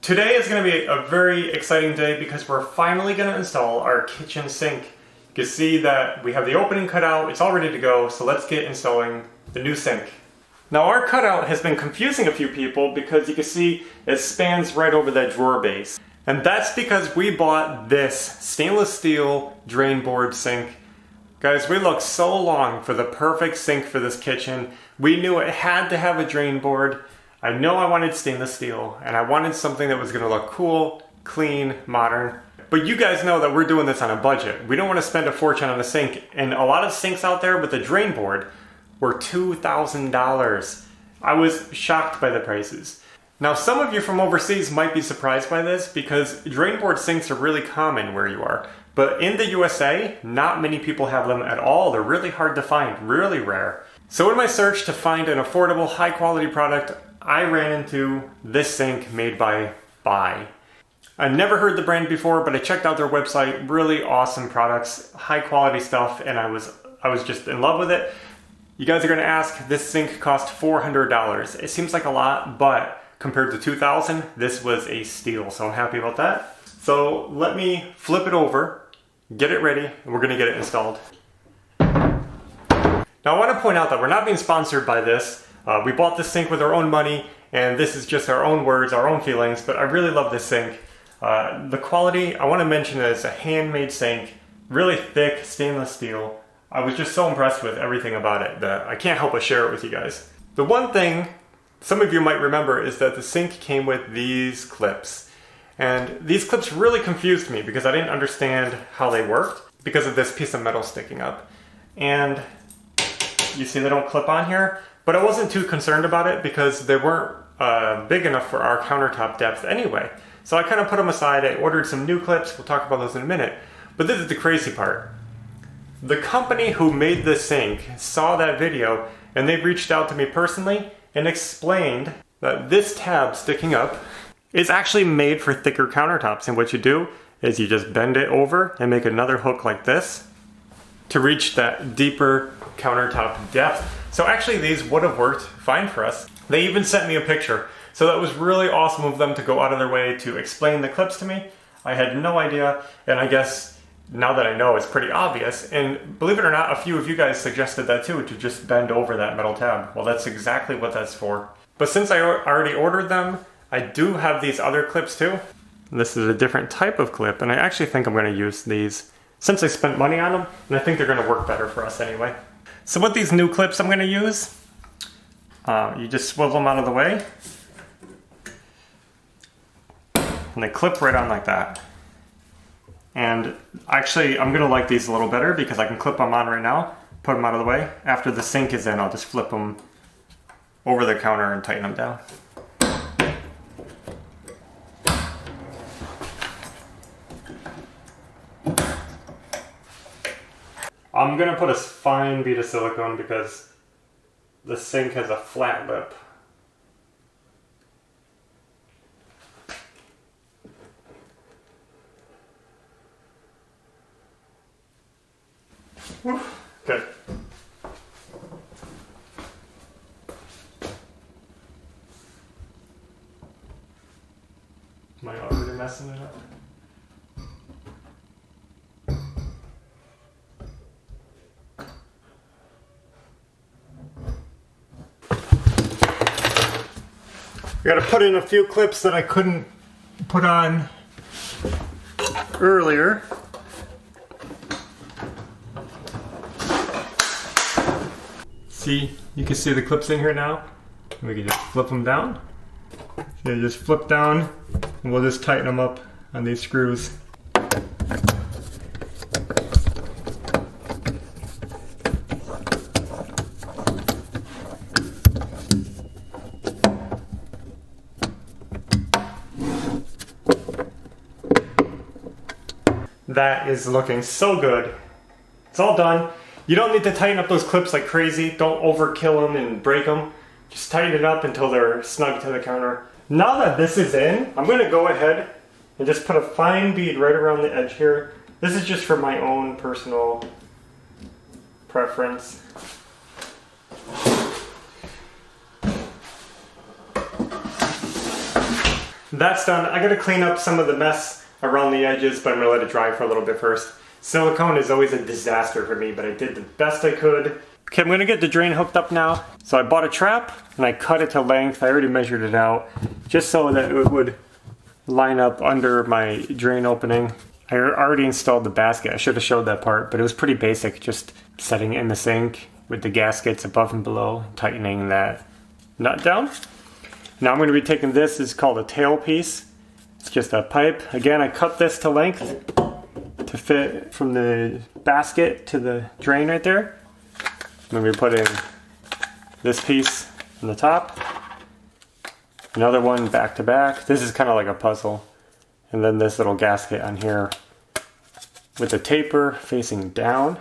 Today is going to be a very exciting day because we're finally going to install our kitchen sink. You can see that we have the opening cut out, it's all ready to go, so let's get installing the new sink. Now our cutout has been confusing a few people because you can see it spans right over that drawer base. And that's because we bought this stainless steel drain board sink. Guys, we looked so long for the perfect sink for this kitchen. We knew it had to have a drain board. I know I wanted stainless steel, and I wanted something that was gonna look cool, clean, modern. But you guys know that we're doing this on a budget. We don't wanna spend a fortune on a sink, and a lot of sinks out there with the drain board were $2,000. I was shocked by the prices. Now some of you from overseas might be surprised by this because drain board sinks are really common where you are. But in the USA, not many people have them at all. They're really hard to find, really rare. So in my search to find an affordable, high quality product, I ran into this sink made by Bai. I never heard the brand before, but I checked out their website. Really awesome products, high quality stuff, and I was just in love with it. You guys are gonna ask, this sink cost $400. It seems like a lot, but compared to $2,000, this was a steal, so I'm happy about that. So let me flip it over, get it ready, and we're gonna get it installed. Now I wanna point out that we're not being sponsored by this. We bought this sink with our own money, and this is just our own words, our own feelings, but I really love this sink. The quality, I wanna mention that it's a handmade sink, really thick stainless steel. I was just so impressed with everything about it that I can't help but share it with you guys. The one thing some of you might remember is that the sink came with these clips. And these clips really confused me because I didn't understand how they worked because of this piece of metal sticking up. And you see they don't clip on here, but I wasn't too concerned about it because they weren't big enough for our countertop depth anyway. So I kind of put them aside. I ordered some new clips. We'll talk about those in a minute. But this is the crazy part. The company who made this sink saw that video and they reached out to me personally and explained that this tab sticking up is actually made for thicker countertops. And what you do is you just bend it over and make another hook like this to reach that deeper countertop depth. So actually these would have worked fine for us. They even sent me a picture. So that was really awesome of them to go out of their way to explain the clips to me. I had no idea, and I guess now that I know, it's pretty obvious. And believe it or not, a few of you guys suggested that too, to just bend over that metal tab. Well, that's exactly what that's for. But since I already ordered them, I do have these other clips too. This is a different type of clip, and I actually think I'm gonna use these since I spent money on them, and I think they're gonna work better for us anyway. So with these new clips I'm gonna use, you just swivel them out of the way, and they clip right on like that. And actually, I'm gonna like these a little better because I can clip them on right now, put them out of the way. After the sink is in, I'll just flip them over the counter and tighten them down. I'm gonna put a fine bead of silicone because the sink has a flat lip. Good. Am I already messing it up? I gotta put in a few clips that I couldn't put on earlier. See, you can see the clips in here now. We can just flip them down. So you just flip down and we'll just tighten them up on these screws. That is looking so good. It's all done. You don't need to tighten up those clips like crazy. Don't overkill them and break them. Just tighten it up until they're snug to the counter. Now that this is in, I'm gonna go ahead and just put a fine bead right around the edge here. This is just for my own personal preference. That's done. I gotta clean up some of the mess around the edges, but I'm gonna let it dry for a little bit first. Silicone is always a disaster for me, but I did the best I could. Okay, I'm gonna get the drain hooked up now. So I bought a trap and I cut it to length. I already measured it out just so that it would line up under my drain opening. I already installed the basket. I should have showed that part, but it was pretty basic, just setting it in the sink with the gaskets above and below, tightening that nut down. Now I'm going to be taking this, it's called a tail piece. It's just a pipe. Again, I cut this to length to fit from the basket to the drain right there. I'm going to be putting this piece on the top, another one back to back. This is kind of like a puzzle. And then this little gasket on here with the taper facing down.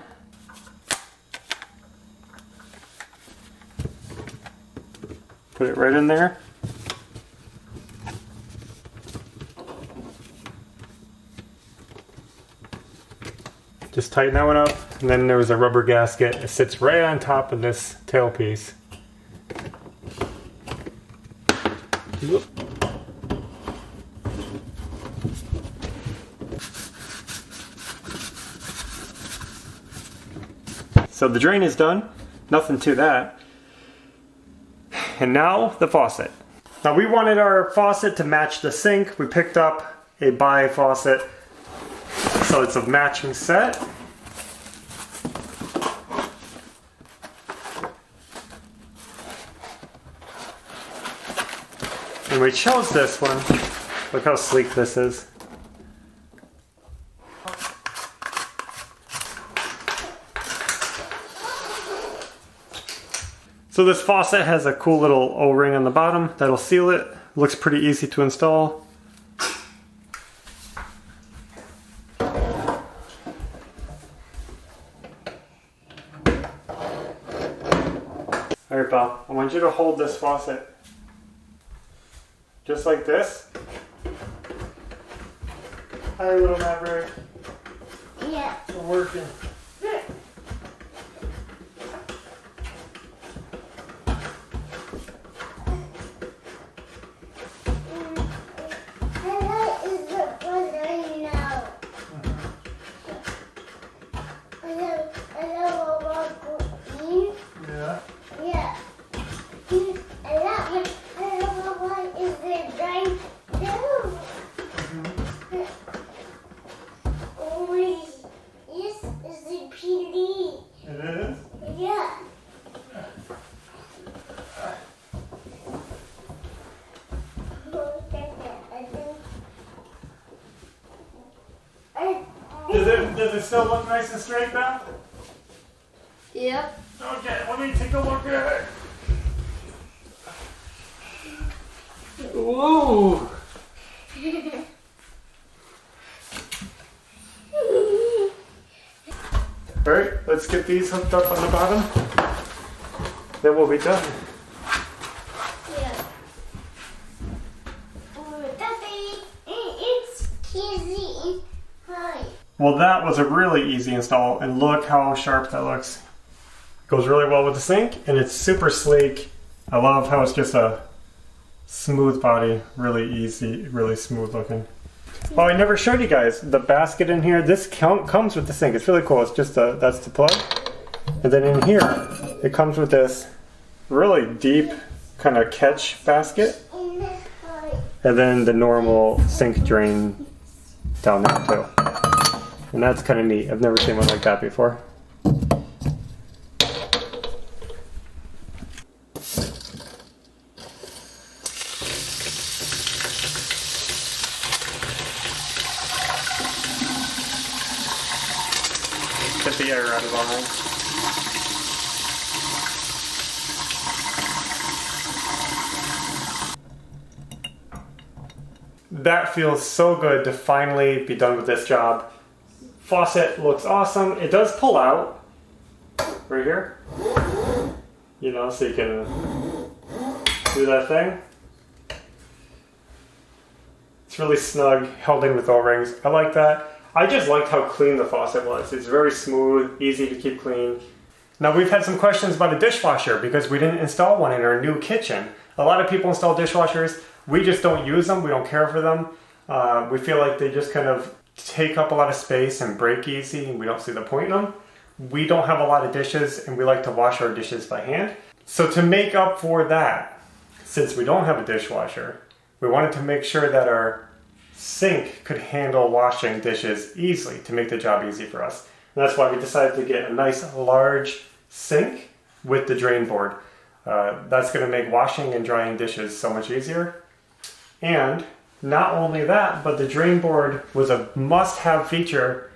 Put it right in there. Just tighten that one up. And then there was a rubber gasket. It sits right on top of this tail piece. Whoop. So the drain is done, nothing to that. And now the faucet. Now we wanted our faucet to match the sink. We picked up a Bai faucet, so it's a matching set. And we chose this one. Look how sleek this is. So this faucet has a cool little O-ring on the bottom that'll seal it. Looks pretty easy to install. Alright, pal, I want you to hold this faucet just like this. Hi, little Maverick. Yeah. We're working. Does it still look nice and straight now? Yep. Okay, let me take a look at it. Whoa! Alright, let's get these hooked up on the bottom. Then we'll be done. Yeah. Daddy, it's easy. Hi. Well, that was a really easy install, and look how sharp that looks. Goes really well with the sink, and it's super sleek. I love how it's just a smooth body, really easy, really smooth looking. Oh, I never showed you guys the basket in here. This comes with the sink. It's really cool. It's just that's the plug, and then in here it comes with this really deep kind of catch basket, and then the normal sink drain down there too. And that's kind of neat. I've never seen one like that before. Get the air out of our line. That feels so good to finally be done with this job. Faucet looks awesome. It does pull out right here, you know, so you can do that thing. It's really snug, held in with O-rings. I like that. I just liked how clean the faucet was. It's very smooth, easy to keep clean. Now we've had some questions about a dishwasher because we didn't install one in our new kitchen. A lot of people install dishwashers. We just don't use them. We don't care for them. We feel like they just kind of take up a lot of space and break easy, and we don't see the point in them. We don't have a lot of dishes, and we like to wash our dishes by hand. So to make up for that, since we don't have a dishwasher, we wanted to make sure that our sink could handle washing dishes easily to make the job easy for us. And that's why we decided to get a nice large sink with the drain board. That's going to make washing and drying dishes so much easier. And not only that, but the drain board was a must-have feature,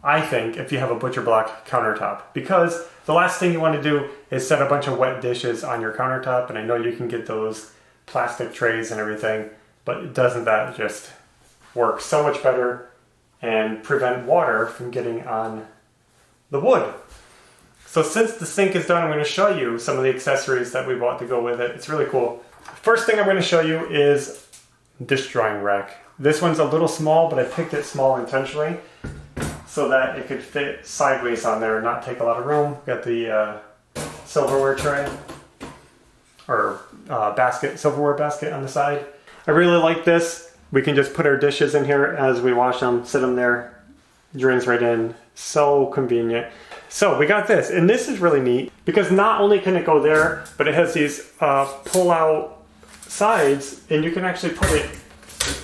I think, if you have a butcher block countertop. Because the last thing you want to do is set a bunch of wet dishes on your countertop, and I know you can get those plastic trays and everything, but doesn't that just work so much better and prevent water from getting on the wood? So since the sink is done, I'm going to show you some of the accessories that we bought to go with it. It's really cool. First thing I'm going to show you is dish drying rack. This one's a little small, but I picked it small intentionally so that it could fit sideways on there and not take a lot of room. Got the silverware tray or silverware basket on the side. I really like this. We can just put our dishes in here as we wash them, sit them there, drains right in. So convenient. So we got this, and this is really neat because not only can it go there, but it has these pull-out sides, and you can actually put it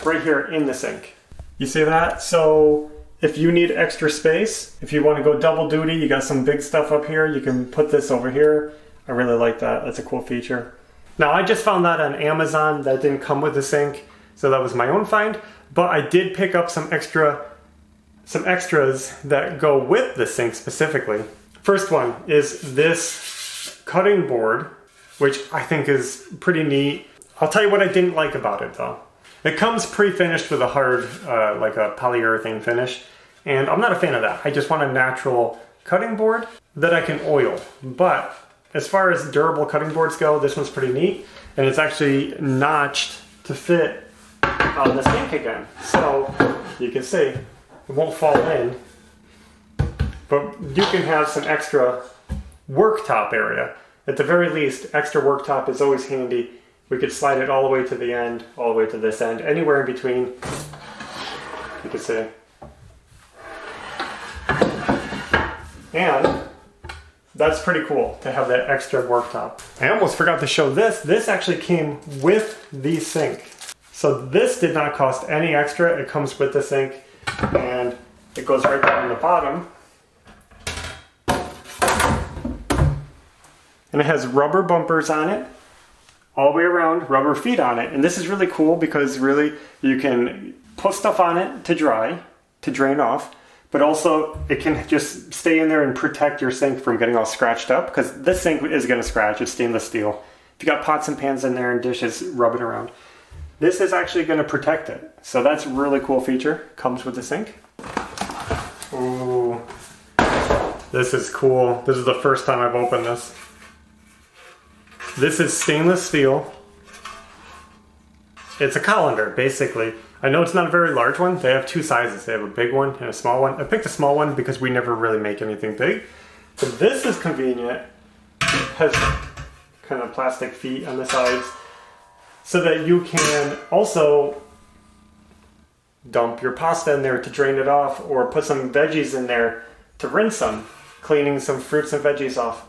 right here in the sink. You see that? So if you need extra space, if you want to go double duty, you got some big stuff up here, you can put this over here. I really like that. That's a cool feature. Now, I just found that on Amazon. That didn't come with the sink, so that was my own find, but I did pick up some extras that go with the sink specifically. First one is this cutting board, which I think is pretty neat. I'll tell you what I didn't like about it though. It comes pre-finished with a hard, like a polyurethane finish, and I'm not a fan of that. I just want a natural cutting board that I can oil. But as far as durable cutting boards go, this one's pretty neat, and it's actually notched to fit on the sink again. So you can see it won't fall in, but you can have some extra worktop area. At the very least, extra worktop is always handy. We could slide it all the way to the end, all the way to this end, anywhere in between, you can see. And that's pretty cool to have that extra worktop. I almost forgot to show this. This actually came with the sink. So this did not cost any extra. It comes with the sink, and it goes right down on the bottom. And it has rubber bumpers on it, all the way around, rubber feet on it. And this is really cool because really you can put stuff on it to dry, to drain off, but also it can just stay in there and protect your sink from getting all scratched up, because this sink is going to scratch. It's stainless steel. If you got pots and pans in there and dishes rubbing around, this is actually going to protect it. So that's a really cool feature. Comes with the sink. Ooh, this is cool. This is the first time I've opened this. This is stainless steel. It's a colander, basically. I know it's not a very large one. They have two sizes. They have a big one and a small one. I picked a small one because we never really make anything big. But this is convenient. It has kind of plastic feet on the sides so that you can also dump your pasta in there to drain it off, or put some veggies in there to rinse them, cleaning some fruits and veggies off.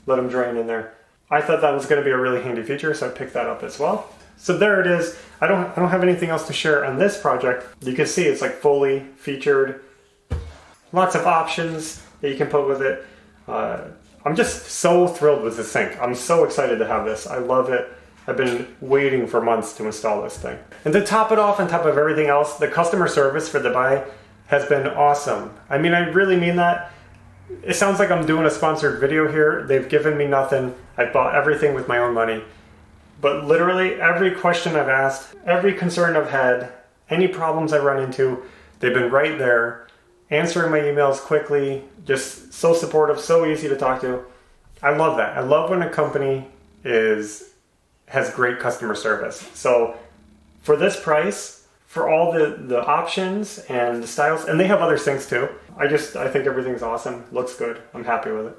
Let them drain in there. I thought that was going to be a really handy feature, so I picked that up as well. So there it is. I don't have anything else to share on this project. You can see it's like fully featured. Lots of options that you can put with it. I'm just so thrilled with the sink. I'm so excited to have this. I love it. I've been waiting for months to install this thing. And to top it off, on top of everything else, the customer service for the buy has been awesome. I mean, I really mean that. It sounds like I'm doing a sponsored video here. They've given me nothing. I bought everything with my own money. But literally every question I've asked, every concern I've had, any problems I run into, they've been right there, answering my emails quickly, just so supportive, so easy to talk to. I love that. I love when a company has great customer service. So for this price, for all the options and the styles, and they have other sinks too. I think everything's awesome. Looks good. I'm happy with it.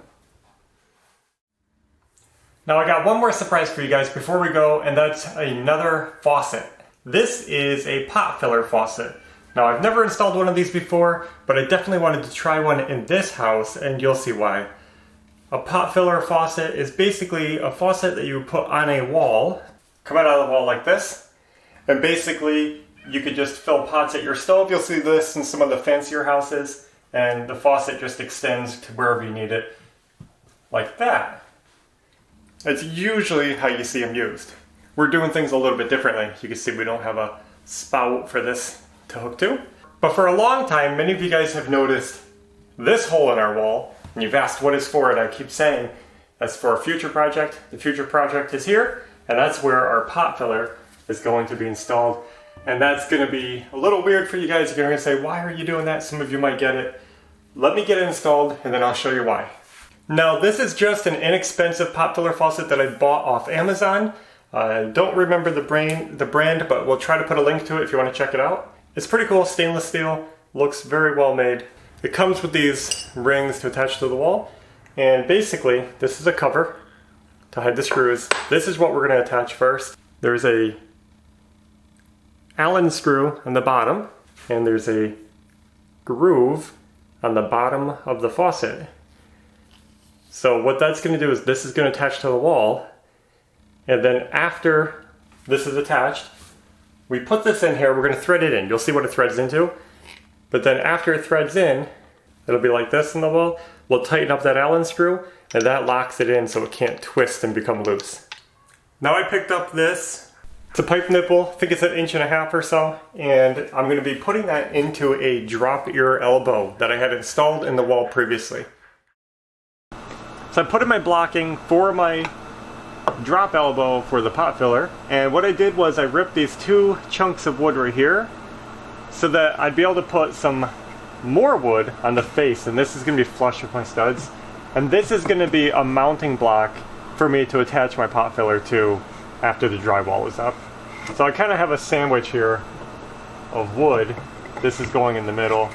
Now I got one more surprise for you guys before we go, and that's another faucet. This is a pot filler faucet. Now I've never installed one of these before, but I definitely wanted to try one in this house, and you'll see why. A pot filler faucet is basically a faucet that you put on a wall, come out of the wall like this, and basically you could just fill pots at your stove. You'll see this in some of the fancier houses, and the faucet just extends to wherever you need it, like that. That's usually how you see them used. We're doing things a little bit differently. You can see we don't have a spout for this to hook to. But for a long time, many of you guys have noticed this hole in our wall, and you've asked what it's for, and I keep saying that's for a future project. The future project is here, and that's where our pot filler is going to be installed. And that's gonna be a little weird for you guys. You're gonna say, why are you doing that? Some of you might get it. Let me get it installed, and then I'll show you why. Now, this is just an inexpensive pot filler faucet that I bought off Amazon. I don't remember the brand, but we'll try to put a link to it if you want to check it out. It's pretty cool, stainless steel, looks very well made. It comes with these rings to attach to the wall, and basically, this is a cover to hide the screws. This is what we're going to attach first. There's a Allen screw on the bottom, and there's a groove on the bottom of the faucet. So what that's going to do is this is going to attach to the wall, and then after this is attached, we put this in here, we're going to thread it in. You'll see what it threads into. But then after it threads in, it'll be like this in the wall. We'll tighten up that Allen screw, and that locks it in so it can't twist and become loose. Now I picked up this. It's a pipe nipple, I think it's 1.5 inches or so, and I'm going to be putting that into a drop ear elbow that I had installed in the wall previously. So I put in my blocking for my drop elbow for the pot filler, and what I did was I ripped these 2 chunks of wood right here so that I'd be able to put some more wood on the face, and this is going to be flush with my studs, and this is going to be a mounting block for me to attach my pot filler to after the drywall is up. So I kind of have a sandwich here of wood. This is going in the middle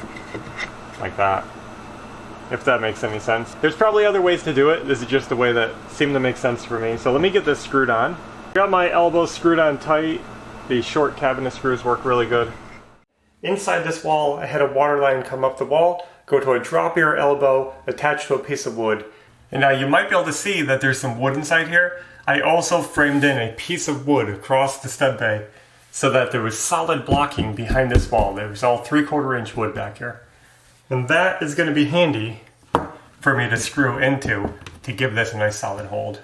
like that, if that makes any sense. There's probably other ways to do it. This is just the way that seemed to make sense for me. So let me get this screwed on. Got my elbows screwed on tight. The short cabinet screws work really good. Inside this wall, I had a water line come up the wall, go to a drop ear elbow, attached to a piece of wood. And now you might be able to see that there's some wood inside here. I also framed in a piece of wood across the stud bay so that there was solid blocking behind this wall. There was all 3/4 inch wood back here. And that is going to be handy for me to screw into to give this a nice solid hold.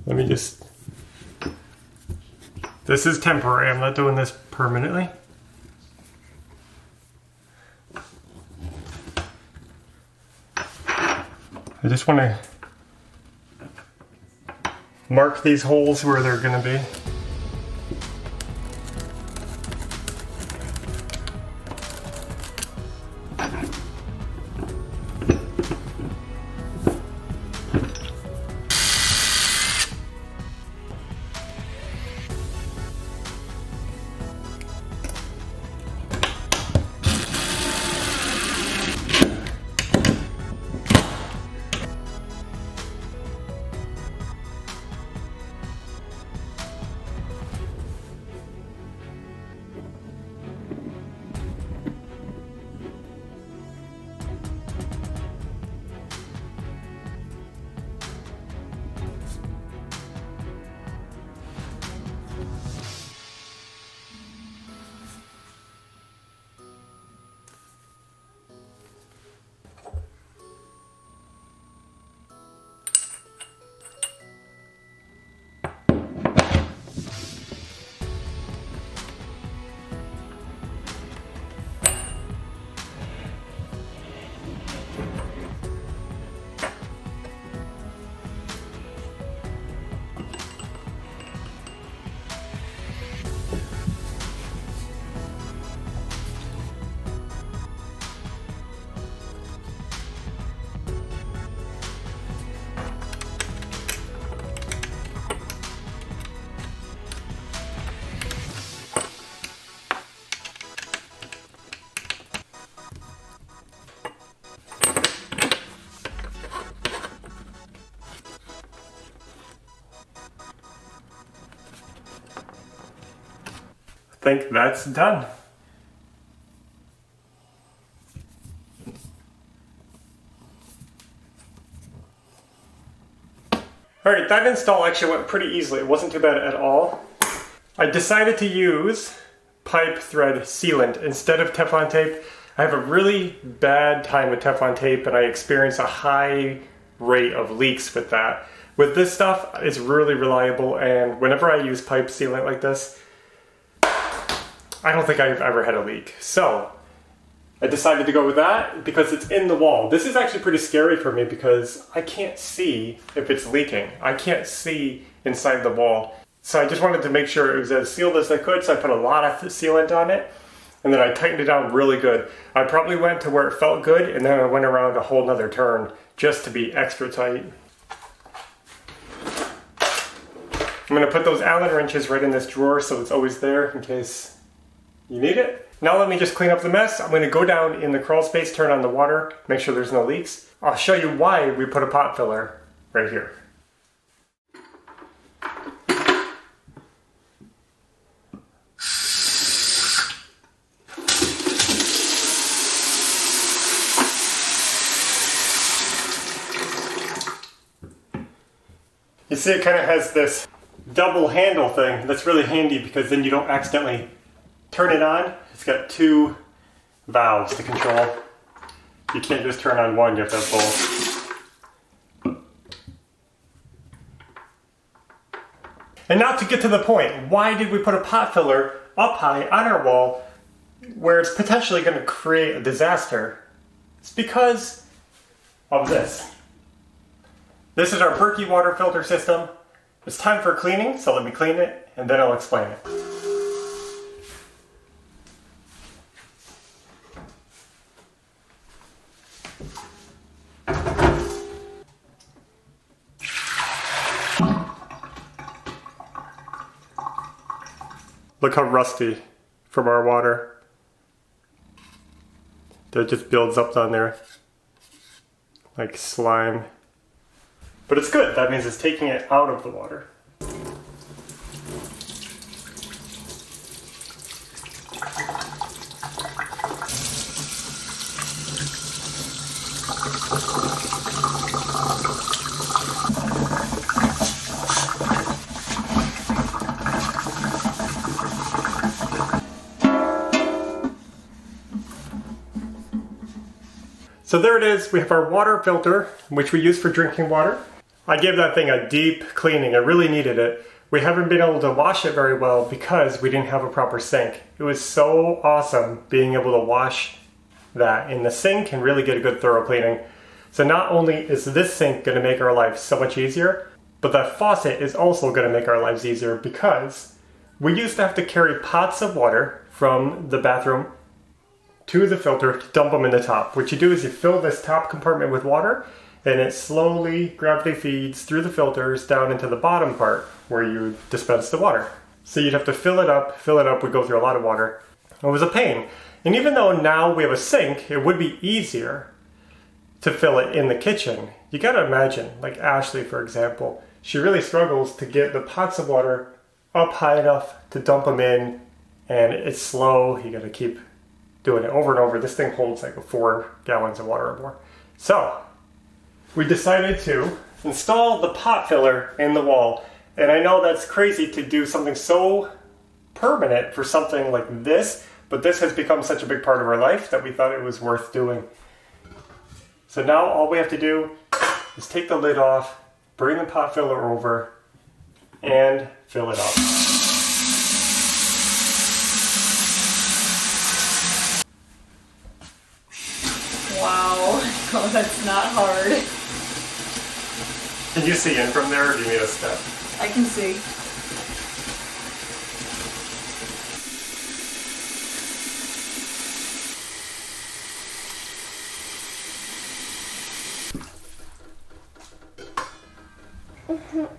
Let me just... This is temporary, I'm not doing this permanently. I just want to mark these holes where they're going to be. think that's done. Alright, that install actually went pretty easily. It wasn't too bad at all. I decided to use pipe thread sealant instead of Teflon tape. I have a really bad time with Teflon tape and I experience a high rate of leaks with that. With this stuff, it's really reliable, and whenever I use pipe sealant like this, I don't think I've ever had a leak. So I decided to go with that because it's in the wall. This is actually pretty scary for me because I can't see if it's leaking. I can't see inside the wall. So I just wanted to make sure it was as sealed as I could, so I put a lot of sealant on it, and then I tightened it down really good. I probably went to where it felt good, and then I went around a whole nother turn just to be extra tight. I'm going to put those Allen wrenches right in this drawer so it's always there in case you need it. Now let me just clean up the mess. I'm going to go down in the crawl space, turn on the water, make sure there's no leaks. I'll show you why we put a pot filler right here. You see it kind of has this double handle thing that's really handy because then you don't accidentally turn it on. It's got two valves to control. You can't just turn on one, you have to have both. And now to get to the point, why did we put a pot filler up high on our wall where it's potentially going to create a disaster? It's because of this. This is our Berkey water filter system. It's time for cleaning, so let me clean it and then I'll explain it. Look how rusty from our water. That just builds up down there like slime. But it's good, that means it's taking it out of the water. So there it is, we have our water filter, which we use for drinking water. I gave that thing a deep cleaning, I really needed it. We haven't been able to wash it very well because we didn't have a proper sink. It was so awesome being able to wash that in the sink and really get a good thorough cleaning. So not only is this sink going to make our life so much easier, but that faucet is also going to make our lives easier because we used to have to carry pots of water from the bathroom to the filter to dump them in the top. What you do is you fill this top compartment with water and it slowly gravity feeds through the filters down into the bottom part where you dispense the water. So you'd have to fill it up, we go through a lot of water. It was a pain. And even though now we have a sink, it would be easier to fill it in the kitchen. You gotta imagine, like Ashley for example, she really struggles to get the pots of water up high enough to dump them in, and it's slow, you gotta keep doing it over and over. This thing holds like 4 gallons of water or more. So we decided to install the pot filler in the wall. And I know that's crazy to do something so permanent for something like this, but this has become such a big part of our life that we thought it was worth doing. So now all we have to do is take the lid off, bring the pot filler over, and fill it up. Wow, oh, that's not hard. Can you see in from there, or do you need a step? I can see.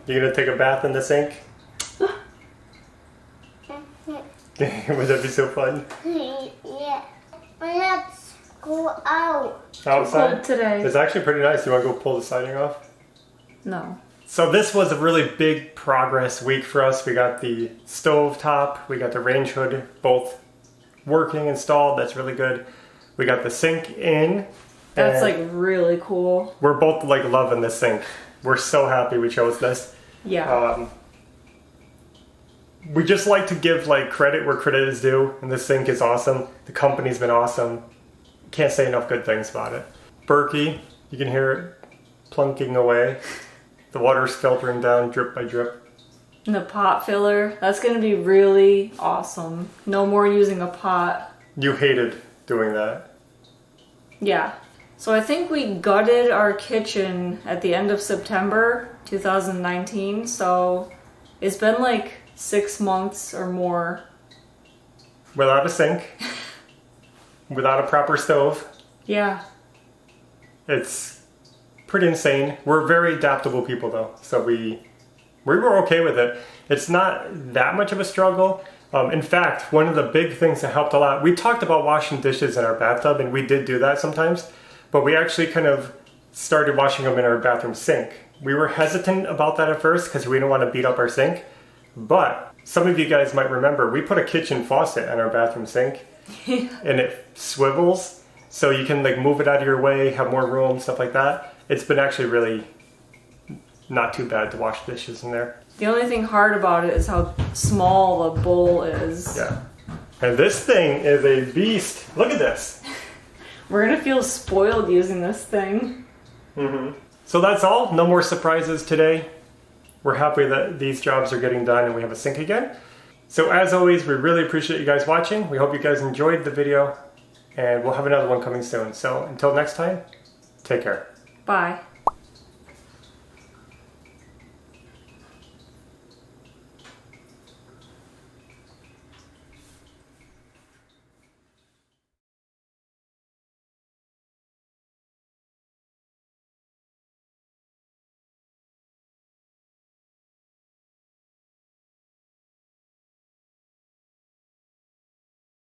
You gonna take a bath in the sink? Would that be so fun? Yeah. Let's go out. Outside? Cold today. It's actually pretty nice. You wanna go pull the siding off? No. So this was a really big progress week for us. We got the stove top, we got the range hood both working, installed. That's really good. We got the sink in. That's and like really cool. we're both like loving this sink. We're so happy we chose this. Yeah. We just like to give like credit where credit is due, and this sink is awesome. The company's been awesome. Can't say enough good things about it. Berkey, you can hear it plunking away. The water's filtering down drip by drip. And the pot filler, that's gonna be really awesome. No more using a pot. You hated doing that. Yeah. So I think we gutted our kitchen at the end of September 2019. So it's been like 6 months or more. Without a sink, without a proper stove. Yeah. It's pretty insane. We're very adaptable people though, so we were okay with it. It's not that much of a struggle. In fact, one of the big things that helped a lot, we talked about washing dishes in our bathtub, and we did do that sometimes, but we actually kind of started washing them in our bathroom sink. We were hesitant about that at first because we didn't want to beat up our sink, but some of you guys might remember we put a kitchen faucet in our bathroom sink and it swivels, so you can like move it out of your way, have more room, stuff like that. It's been actually really not too bad to wash dishes in there. The only thing hard about it is how small the bowl is. Yeah. And this thing is a beast. Look at this. We're gonna feel spoiled using this thing. So that's all. No more surprises today. We're happy that these jobs are getting done and we have a sink again. So as always, we really appreciate you guys watching. We hope you guys enjoyed the video, and we'll have another one coming soon. So until next time, take care. Bye.